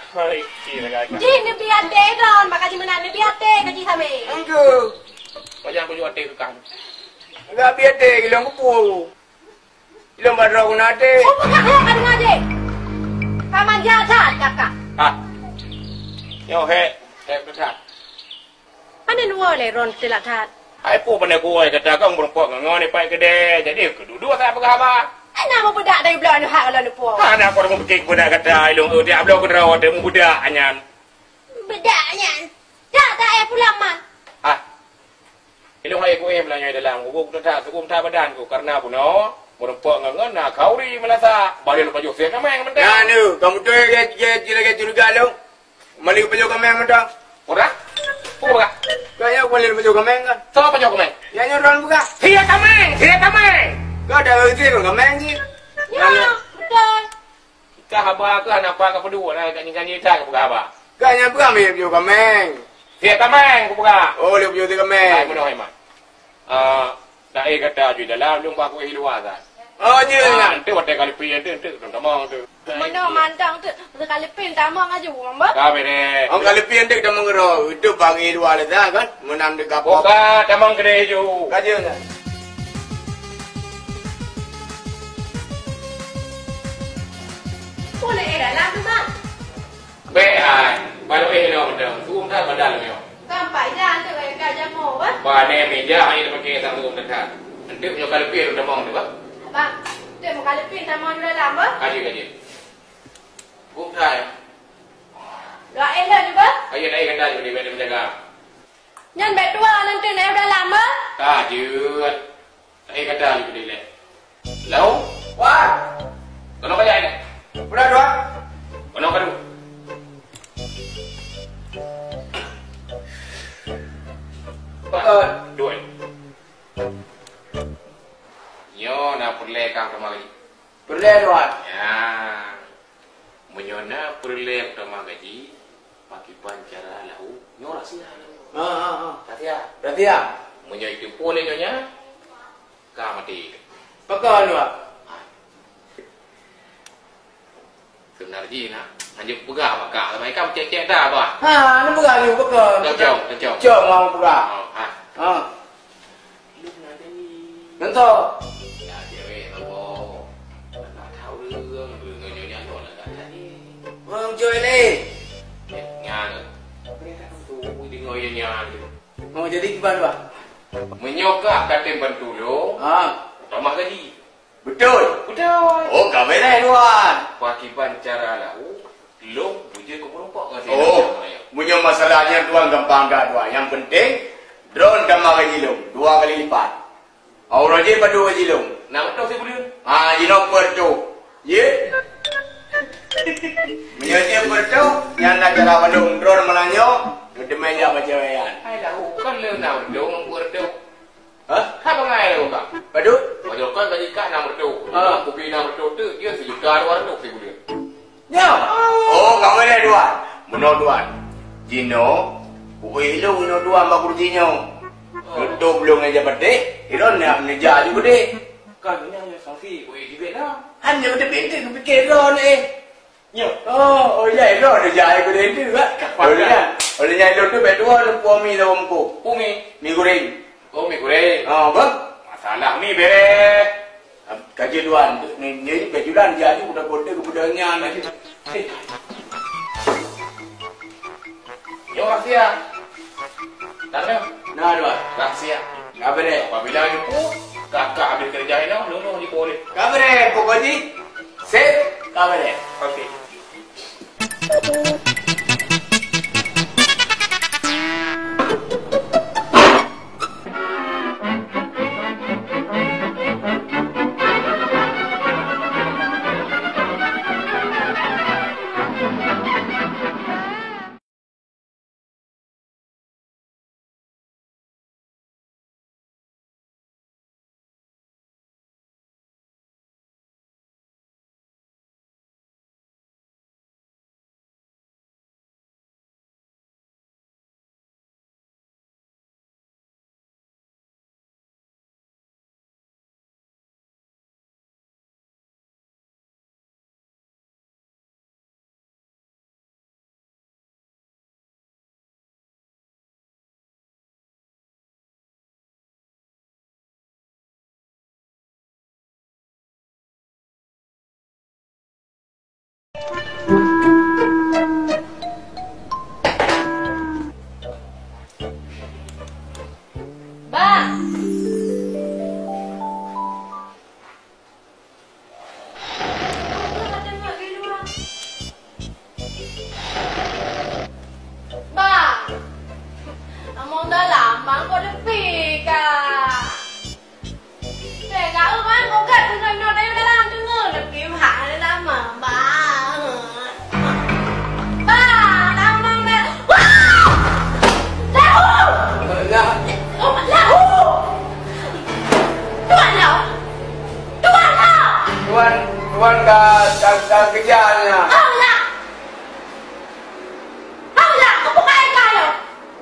Hai, kira kaya. Ji, ni biar deh don, maka di mana ni biar deh kaji kami. Enggak. Macam aku juga tek kan. Enggak biar deh, ilang kupu. Ilang badra ko nate. Oh, bukan ya kan ngaji. Kaman jasa kakak. Ah. Yo he betat. Mana nuo le ron tilak tat. Ai pu pandai ku ai kata kang berpok ngoni pai gede. Jadi kedua saya apa? Nama budak dari belah ni hak kalau ni puan. Anak kau mau bikin budak kata ilung dia belum kena ada budak anyan. Bedaknya. Tak tak pulang man. Ah. Ilung hai ku belanya dalam ku tak badan ku karena buno merempok ngan nak kauri melasa balik lu baju saya kameng mentang. Ya nu, kamu tu ke juga lo. Mali ko baju kameng mentang. Ora? Buka. Kaya ko mali baju kameng kan. Sama baju kameng. Ya nyoran buka. Sia kameng. Kau ada itu kan kameng sih. Ya, betul. Kita haba ke anak apa ke kedua nak kanyi tak buka haba. Kaya buka mi baju kameng. Sia kameng ku buka. Oh, le baju Ai kameng. muno hai mat. Dah kata ju dalam lu aku hiluar dah. Oh, je nya. Nanti waktu kali pian tu tamang tu. Mana mandang tu, sekali pin tamu ngaju ngamba. Ka bere. Ang kalipian dek damang ngero. Itu bagi dua le dah kan. Menam dek kapok. Buka tamang gede ju. Kaje nya. Boleh era lah tu bang. Be ai. Baru lo mendang. Suum tak badan lo. Sampai jalan tu kayak gajah mau kan. Ba ne meja ai pakai sang suum tak. Nanti punya kali pian tamang tu ba. Bang, tu mau kali pin tamu juga lama. Kaji. Suum tak. Doa elah ni bang. Ayat ai kata ju di benda menjaga. Nhân betua nanti ni udah lama. Kaji. Ai kata ju di le. Lau. Wah, Kono kaya ni. udah dua. Kono kadu. Betul. Dua. Yo na perle kang sama lagi. Boleh dua. Ya. Menyona perle sama gaji. Pakai pancara lahu. Nyora sih lahu. Tadi ya. Berarti ya. Menyo itu boleh nyonya. Ka mati. Betul dua. Sebenarnya nak. Anjuk pegah maka. Sampai kamu cek dah apa? Ha, ni bukan ni betul. Tencong. Cok mau buka. Ah. Ha. Lu nak ni. Nanti. Ya cewek tahu. Tak tahuរឿងnyonya nyonya tak tadi. Orang cuy ni. Nyan. Tu di ngoynya tu. Mau jadi gimana dua? Menyokak kata bantu lo. Ha. Ramah gaji. Betul. Betul. Oh, kau benar tuan. Pakai pancara lahu. Lo puja kau merompak ngasih. Oh, punya masalahnya tuan gampang dah tuan. Yang penting drone tambah gaji lo 2 kali lipat. Orang je pada 2 gaji lo. Nak tahu saya boleh? Ah, you know per tu. Ye. Menyanya per tu, yang nak cara bandung drone melanyo, di meja macam yan. Hai lahu kan le nak dong berdo. Hah? Apa ngai lo kak? Padu? Macam kan gaji kan nak berdo. Kopi nak berdo tu dia sejuta 200 saya boleh. Ya. Oh, kau benar tuan. Menol tuan. Jino, kuih lo menol tuan bagus Jino. Itu belum aja berdek, itu nak mengejar juga dek. Kan ini hanya sanksi kuih di beda. Hanya berdek berdek, tu fikir ron eh. Nyo. Oh iya, ron ada jaya aku dek tu kan. Oleh nyai tu berdua tu puami tu omku. Pumi. Mi goreng. Oh mi goreng. Oh, bang. Masalah mi bere. Kaji tuan, ni kejulan jadi budak bodoh budaknya lagi. Yo rahasia. Tak ada. Nah, tuan. Rahasia. Kabar dek. Apabila itu kakak ambil kerja ini, lu di boleh. Kabar dek, pokoknya. Sip, kabar dek. Okey.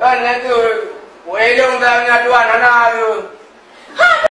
Kan itu, elong tak punya tuan anak tu.